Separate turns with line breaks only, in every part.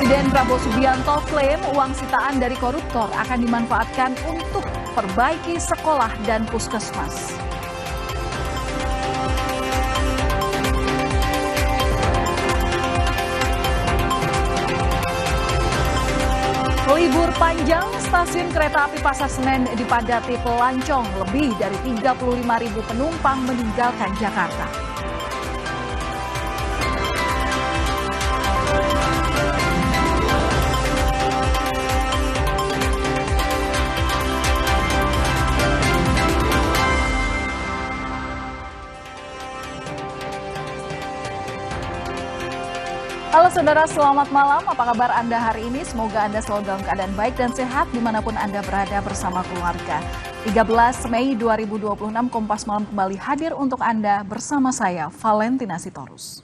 Presiden Prabowo Subianto klaim uang sitaan dari koruptor akan dimanfaatkan untuk perbaiki sekolah dan puskesmas. Libur panjang, stasiun kereta api Pasar Senen dipadati pelancong. Lebih dari 35.000 penumpang meninggalkan Jakarta. Halo saudara, selamat malam. Apa kabar Anda hari ini? Semoga Anda selalu dalam keadaan baik dan sehat dimanapun Anda berada bersama keluarga. 13 Mei 2026, Kompas Malam kembali hadir untuk Anda bersama saya, Valentina Sitorus.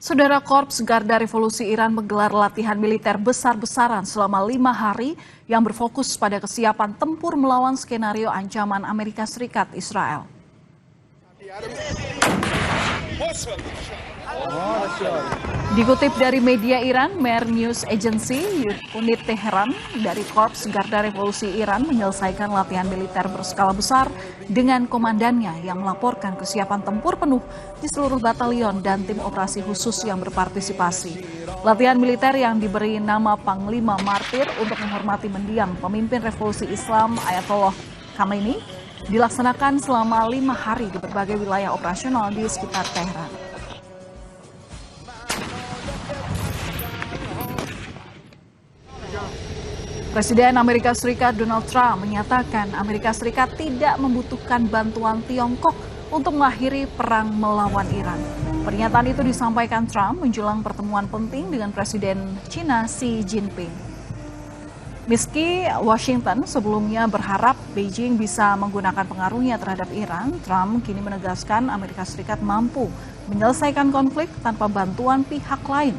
Saudara, Korps Garda Revolusi Iran menggelar latihan militer besar-besaran selama 5 hari yang berfokus pada kesiapan tempur melawan skenario ancaman Amerika Serikat Israel. Dikutip dari media Iran, Mer News Agency, unit Teheran dari Korps Garda Revolusi Iran menyelesaikan latihan militer berskala besar dengan komandannya yang melaporkan kesiapan tempur penuh di seluruh batalion dan tim operasi khusus yang berpartisipasi. Latihan militer yang diberi nama Panglima Martir untuk menghormati mendiang pemimpin revolusi Islam Ayatollah Khamenei dilaksanakan selama 5 hari di berbagai wilayah operasional di sekitar Teheran. Presiden Amerika Serikat Donald Trump menyatakan Amerika Serikat tidak membutuhkan bantuan Tiongkok untuk mengakhiri perang melawan Iran. Pernyataan itu disampaikan Trump menjelang pertemuan penting dengan Presiden China Xi Jinping. Meski Washington sebelumnya berharap Beijing bisa menggunakan pengaruhnya terhadap Iran, Trump kini menegaskan Amerika Serikat mampu menyelesaikan konflik tanpa bantuan pihak lain.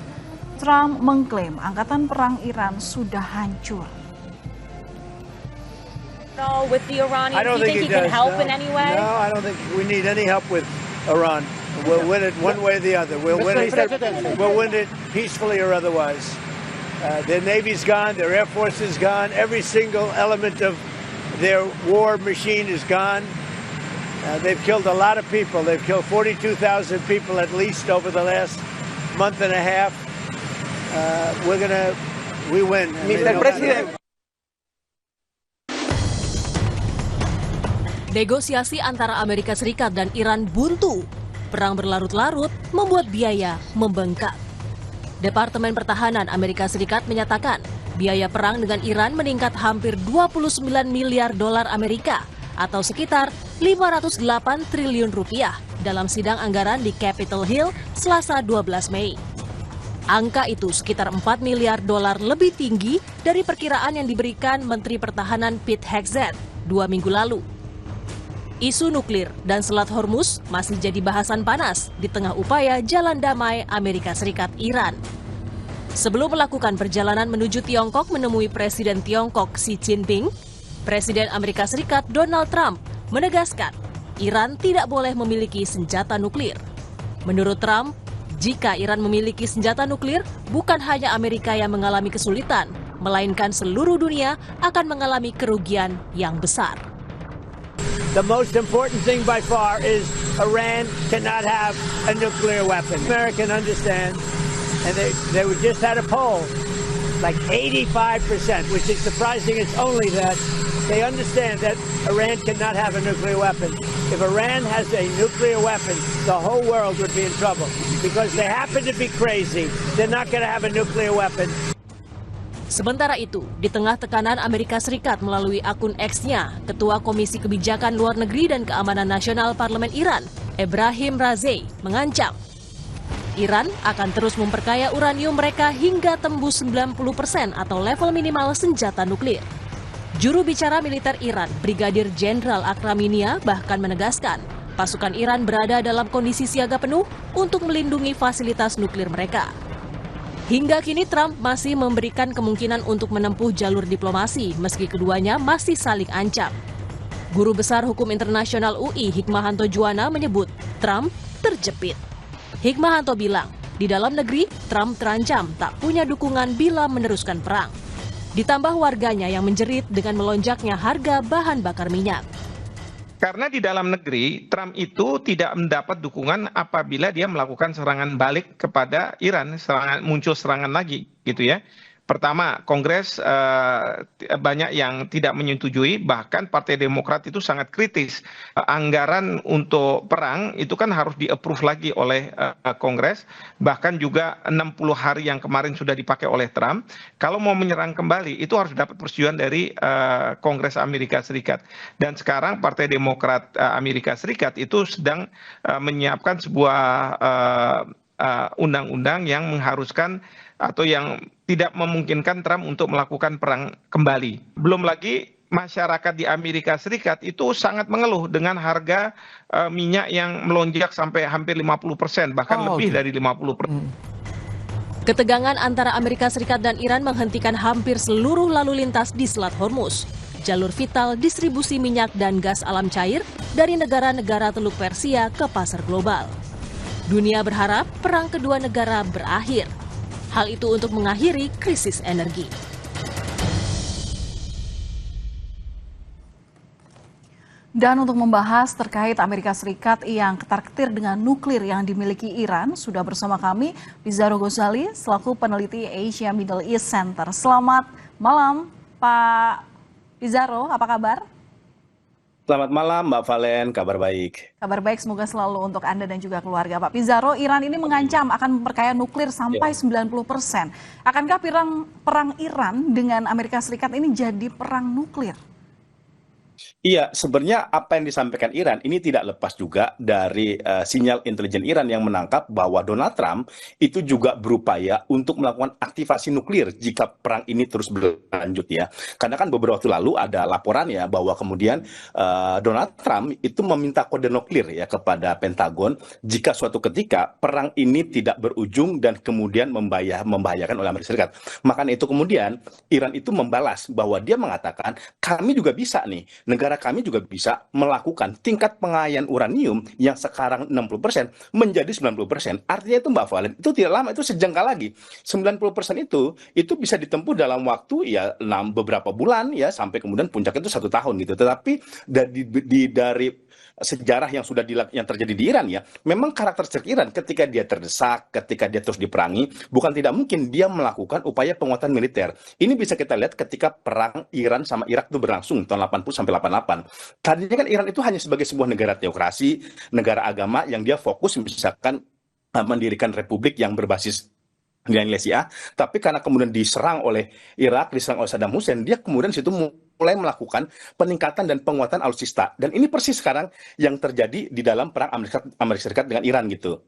Trump mengklaim angkatan perang Iran sudah hancur.
With the Iranians, do you think he can help in any way?
No, I don't think we need any help with Iran. We'll win it one way or the other. We'll win it peacefully or otherwise. Their Navy's gone, their Air Force is gone, every single element of their war machine is gone. They've killed a lot of people. They've killed 42,000 people at least over the last month and a half. We win.
Mr. President.
Negosiasi antara Amerika Serikat dan Iran buntu. Perang berlarut-larut membuat biaya membengkak. Departemen Pertahanan Amerika Serikat menyatakan biaya perang dengan Iran meningkat hampir 29 miliar dolar Amerika atau sekitar 508 triliun rupiah dalam sidang anggaran di Capitol Hill Selasa 12 Mei. Angka itu sekitar 4 miliar dolar lebih tinggi dari perkiraan yang diberikan Menteri Pertahanan Pete Hegseth 2 minggu lalu. Isu nuklir dan Selat Hormuz masih jadi bahasan panas di tengah upaya jalan damai Amerika Serikat-Iran. Sebelum melakukan perjalanan menuju Tiongkok menemui Presiden Tiongkok Xi Jinping, Presiden Amerika Serikat Donald Trump menegaskan Iran tidak boleh memiliki senjata nuklir. Menurut Trump, jika Iran memiliki senjata nuklir, bukan hanya Amerika yang mengalami kesulitan, melainkan seluruh dunia akan mengalami kerugian yang besar.
The most important thing by far is Iran cannot have a nuclear weapon. Americans understand, and they just had a poll, like 85%, which is surprising. It's only that they understand that Iran cannot have a nuclear weapon. If Iran has a nuclear weapon, the whole world would be in trouble because they happen to be crazy. They're not going to have a nuclear weapon.
Sementara itu, di tengah tekanan Amerika Serikat melalui akun X-nya, Ketua Komisi Kebijakan Luar Negeri dan Keamanan Nasional Parlemen Iran, Ebrahim Razi, mengancam Iran akan terus memperkaya uranium mereka hingga tembus 90% atau level minimal senjata nuklir. Juru bicara militer Iran, Brigadir Jenderal Akraminia, bahkan menegaskan pasukan Iran berada dalam kondisi siaga penuh untuk melindungi fasilitas nuklir mereka. Hingga kini Trump masih memberikan kemungkinan untuk menempuh jalur diplomasi meski keduanya masih saling ancam. Guru Besar Hukum Internasional UI Hikmahanto Juwana menyebut Trump terjepit. Hikmahanto bilang, di dalam negeri Trump terancam tak punya dukungan bila meneruskan perang. Ditambah warganya yang menjerit dengan melonjaknya harga bahan bakar minyak.
Karena di dalam negeri, Trump itu tidak mendapat dukungan apabila dia melakukan serangan balik kepada Iran, muncul serangan lagi, gitu ya. Pertama, Kongres banyak yang tidak menyetujui, bahkan Partai Demokrat itu sangat kritis. Anggaran untuk perang itu kan harus di-approve lagi oleh Kongres, bahkan juga 60 hari yang kemarin sudah dipakai oleh Trump. Kalau mau menyerang kembali, itu harus dapat persetujuan dari Kongres Amerika Serikat. Dan sekarang Partai Demokrat Amerika Serikat itu sedang menyiapkan sebuah undang-undang yang mengharuskan atau yang tidak memungkinkan Trump untuk melakukan perang kembali. Belum lagi masyarakat di Amerika Serikat itu sangat mengeluh dengan harga minyak yang melonjak sampai hampir 50%, bahkan lebih dari 50%.
Ketegangan antara Amerika Serikat dan Iran menghentikan hampir seluruh lalu lintas di Selat Hormuz, jalur vital distribusi minyak dan gas alam cair dari negara-negara Teluk Persia ke pasar global. Dunia berharap perang kedua negara berakhir. Hal itu untuk mengakhiri krisis energi.
Dan untuk membahas terkait Amerika Serikat yang ketar-ketir dengan nuklir yang dimiliki Iran, sudah bersama kami Pizarro Ghazali selaku peneliti Asia Middle East Center. Selamat malam Pak Pizarro, apa kabar?
Selamat malam Mbak Valen, kabar baik.
Kabar baik, semoga selalu untuk Anda dan juga keluarga. Pak Pizarro, Iran ini mengancam akan memperkaya nuklir sampai 90%. Akankah perang Iran dengan Amerika Serikat ini jadi perang nuklir?
Iya, sebenarnya apa yang disampaikan Iran ini tidak lepas juga dari sinyal intelijen Iran yang menangkap bahwa Donald Trump itu juga berupaya untuk melakukan aktivasi nuklir jika perang ini terus berlanjut ya. Karena kan beberapa waktu lalu ada laporan ya bahwa kemudian Donald Trump itu meminta kode nuklir ya kepada Pentagon jika suatu ketika perang ini tidak berujung dan kemudian membahayakan oleh Amerika Serikat. Makanya itu kemudian Iran itu membalas bahwa dia mengatakan kami juga bisa nih, negara kami juga bisa melakukan tingkat pengayaan uranium yang sekarang 60% menjadi 90%. Artinya itu Mbak Valen, itu tidak lama, itu sejengkal lagi. 90% itu bisa ditempuh dalam waktu ya beberapa bulan ya sampai kemudian puncak itu 1 tahun gitu. Tetapi dari sejarah yang yang terjadi di Iran ya, memang karakteristik Iran ketika dia terdesak, ketika dia terus diperangi, bukan tidak mungkin dia melakukan upaya penguatan militer. Ini bisa kita lihat ketika perang Iran sama Irak itu berlangsung tahun 80 sampai 88. Tadinya kan Iran itu hanya sebagai sebuah negara teokrasi, negara agama yang dia fokus misalkan mendirikan republik yang berbasis nilai-nilai Syiah, tapi karena kemudian diserang oleh Irak, diserang oleh Saddam Hussein, dia kemudian situ mulai melakukan peningkatan dan penguatan alutsista. Dan ini persis sekarang yang terjadi di dalam perang Amerika Serikat dengan Iran gitu.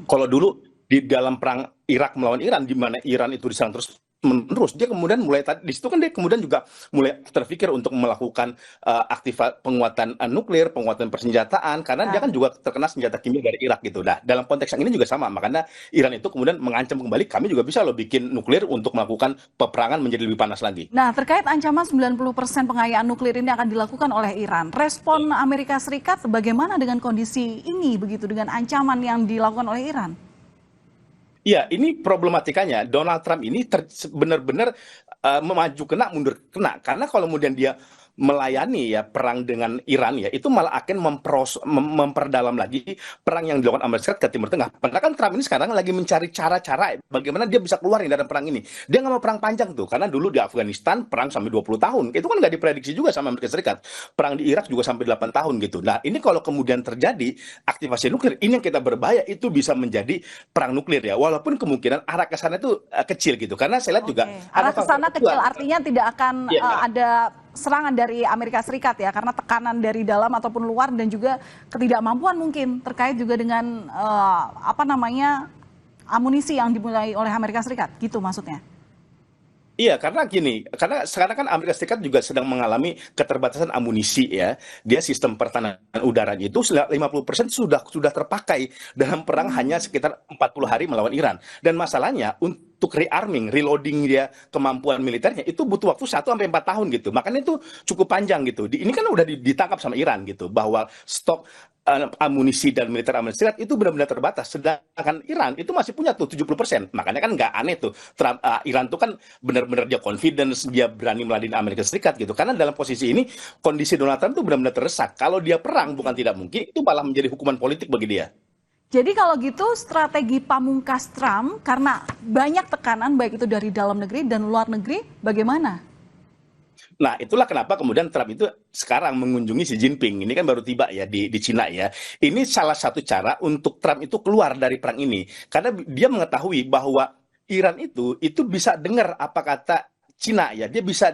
Kalau dulu di dalam perang Irak melawan Iran, di mana Iran itu diserang terus menerus, dia kemudian mulai di situ kan dia kemudian juga mulai terpikir untuk melakukan penguatan nuklir, penguatan persenjataan, karena dia kan juga terkena senjata kimia dari Irak gitu. Nah, dalam konteks yang ini juga sama, makanya Iran itu kemudian mengancam kembali, kami juga bisa loh bikin nuklir untuk melakukan peperangan menjadi lebih panas lagi.
Nah, terkait ancaman 90% pengayaan nuklir ini akan dilakukan oleh Iran, respon Amerika Serikat bagaimana dengan kondisi ini, begitu dengan ancaman yang dilakukan oleh Iran?
Iya, ini problematikanya. Donald Trump ini benar-benar memaju kena, mundur kena. Karena kalau kemudian dia melayani ya perang dengan Iran ya, itu malah akan memperdalam lagi perang yang dilakukan Amerika Serikat ke Timur Tengah. Karena kan Trump ini sekarang lagi mencari cara-cara bagaimana dia bisa keluar dari perang ini. Dia nggak mau perang panjang tuh, karena dulu di Afghanistan perang sampai 20 tahun. Itu kan nggak diprediksi juga sama Amerika Serikat. Perang di Irak juga sampai 8 tahun gitu. Nah, ini kalau kemudian terjadi aktivasi nuklir, ini yang kita berbahaya, itu bisa menjadi perang nuklir ya. Walaupun kemungkinan arah ke sana itu kecil gitu. Karena saya lihat juga
arah ke sana kecil, artinya tidak akan ada serangan dari Amerika Serikat ya, karena tekanan dari dalam ataupun luar dan juga ketidakmampuan mungkin terkait juga dengan amunisi yang dimulai oleh Amerika Serikat, gitu maksudnya.
Iya, karena gini, karena sekarang kan Amerika Serikat juga sedang mengalami keterbatasan amunisi ya. Dia sistem pertahanan udaranya itu 50% sudah terpakai dalam perang hanya sekitar 40 hari melawan Iran. Dan masalahnya untuk rearming, reloading dia kemampuan militernya itu butuh waktu 1 sampai 4 tahun gitu. Makanya itu cukup panjang gitu. Ini kan udah ditangkap sama Iran gitu bahwa stok amunisi dan militer Amerika Serikat itu benar-benar terbatas. Sedangkan Iran itu masih punya tuh 70%. Makanya kan nggak aneh tuh Iran tuh kan benar-benar dia confidence, dia berani meladeni Amerika Serikat gitu. Karena dalam posisi ini kondisi Donald Trump tuh benar-benar terdesak. Kalau dia perang bukan tidak mungkin, itu malah menjadi hukuman politik bagi dia.
Jadi kalau gitu strategi pamungkas Trump karena banyak tekanan baik itu dari dalam negeri dan luar negeri bagaimana?
Nah, itulah kenapa kemudian Trump itu sekarang mengunjungi Xi Jinping. Ini kan baru tiba ya di Cina ya. Ini salah satu cara untuk Trump itu keluar dari perang ini. Karena dia mengetahui bahwa Iran itu bisa dengar apa kata Cina ya, dia bisa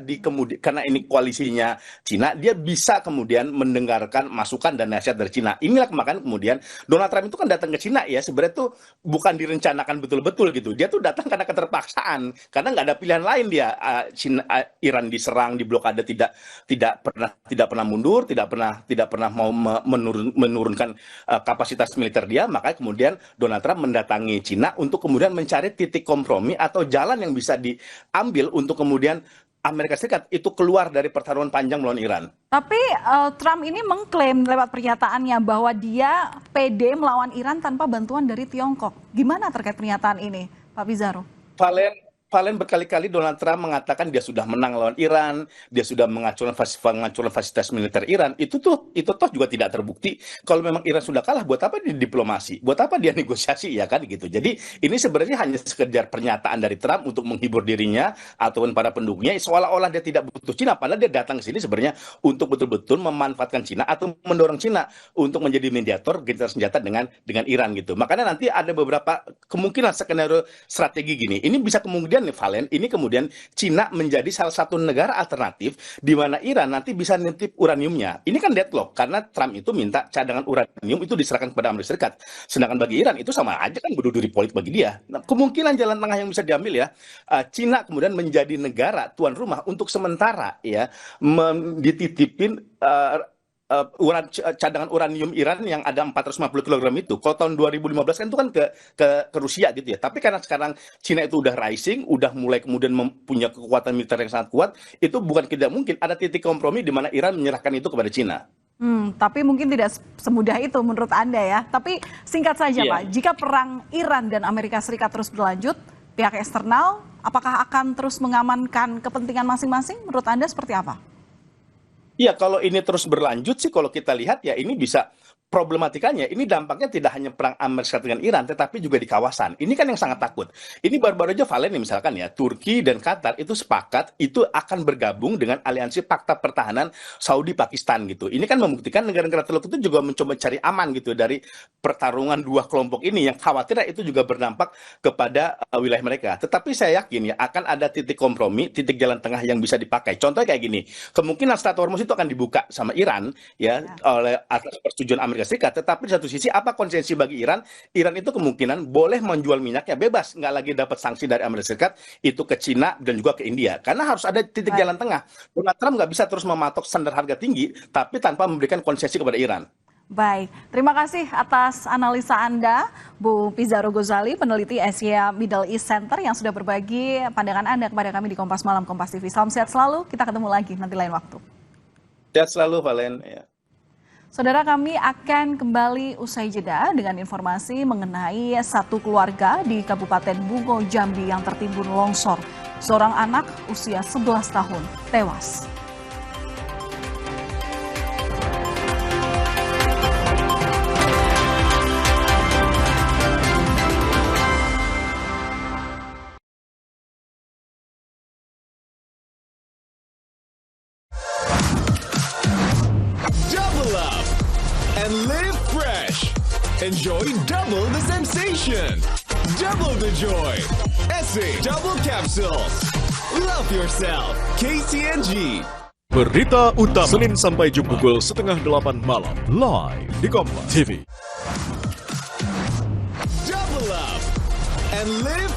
karena ini koalisinya Cina, dia bisa kemudian mendengarkan masukan dan nasihat dari Cina. Inilah makanya kemudian Donald Trump itu kan datang ke Cina ya, sebenarnya tuh bukan direncanakan betul-betul gitu. Dia tuh datang karena keterpaksaan, karena nggak ada pilihan lain dia. Iran diserang, diblokade, tidak pernah mundur, tidak pernah mau menurunkan kapasitas militer dia. Makanya kemudian Donald Trump mendatangi Cina untuk kemudian mencari titik kompromi atau jalan yang bisa diambil untuk kemudian Amerika Serikat itu keluar dari pertarungan panjang melawan Iran.
Tapi Trump ini mengklaim lewat pernyataannya bahwa dia pede melawan Iran tanpa bantuan dari Tiongkok. Gimana terkait pernyataan ini, Pak Pizarro?
Valen berkali-kali Donald Trump mengatakan dia sudah menang lawan Iran, dia sudah menghancurkan fasilitas militer Iran. Itu toh juga tidak terbukti. Kalau memang Iran sudah kalah, buat apa dia diplomasi? Buat apa dia negosiasi ya kan gitu. Jadi ini sebenarnya hanya sekedar pernyataan dari Trump untuk menghibur dirinya ataupun para pendukungnya, seolah-olah dia tidak butuh Cina, padahal dia datang ke sini sebenarnya untuk betul-betul memanfaatkan Cina atau mendorong Cina untuk menjadi mediator gencatan senjata dengan Iran gitu. Makanya nanti ada beberapa kemungkinan skenario strategi gini. Ini bisa kemudian nih Valen, ini kemudian Cina menjadi salah satu negara alternatif di mana Iran nanti bisa nitip uraniumnya. Ini kan deadlock karena Trump itu minta cadangan uranium itu diserahkan kepada Amerika Serikat. Sedangkan bagi Iran itu sama aja kan bunuh diri politik bagi dia. Nah, kemungkinan jalan tengah yang bisa diambil ya, Cina kemudian menjadi negara tuan rumah untuk sementara ya dititipin cadangan uranium Iran yang ada 450 kg itu. Kalau tahun 2015 kan itu kan ke Rusia gitu ya. Tapi karena sekarang Cina itu udah rising, udah mulai kemudian mempunyai kekuatan militer yang sangat kuat, itu bukan tidak mungkin ada titik kompromi di mana Iran menyerahkan itu kepada Cina.
Tapi mungkin tidak semudah itu menurut Anda ya. Tapi singkat saja Pak, jika perang Iran dan Amerika Serikat terus berlanjut, pihak eksternal apakah akan terus mengamankan kepentingan masing-masing? Menurut Anda seperti apa?
Iya, kalau ini terus berlanjut sih, kalau kita lihat ya ini bisa problematikanya. Ini dampaknya tidak hanya perang Amerika Serikat dengan Iran, tetapi juga di kawasan. Ini kan yang sangat takut. Ini baru-baru aja Valen nih misalkan ya, Turki dan Qatar itu sepakat itu akan bergabung dengan aliansi Fakta Pertahanan Saudi-Pakistan gitu. Ini kan membuktikan negara-negara Teluk itu juga mencoba cari aman gitu dari pertarungan dua kelompok ini yang khawatir itu juga berdampak kepada wilayah mereka. Tetapi saya yakin ya akan ada titik kompromi, titik jalan tengah yang bisa dipakai. Contohnya kayak gini, kemungkinan Strait Hormuz itu akan dibuka sama Iran ya oleh atas persetujuan Amerika Serikat, tetapi di satu sisi apa konsekuensi bagi Iran? Iran itu kemungkinan boleh menjual minyaknya bebas, nggak lagi dapat sanksi dari Amerika Serikat itu ke Cina dan juga ke India, karena harus ada titik jalan tengah. Donald Trump nggak bisa terus mematok standar harga tinggi, tapi tanpa memberikan konsesi kepada Iran.
Baik, terima kasih atas analisa Anda, Bu Pizarro Ghazali, peneliti Asia Middle East Center yang sudah berbagi pandangan Anda kepada kami di Kompas Malam Kompas TV. Salam sehat selalu, kita ketemu lagi nanti lain waktu.
Sehat selalu, Valen. Ya.
Saudara, kami akan kembali usai jeda dengan informasi mengenai satu keluarga di Kabupaten Bungo, Jambi yang tertimbun longsor. Seorang anak usia 11 tahun tewas.
And live fresh. Enjoy double the sensation. Double the joy. Essay Double Capsules. Love yourself. KTNG.
Berita utama Senin sampai Jumat pukul 7:30 malam live di Kompas TV.
Double up and live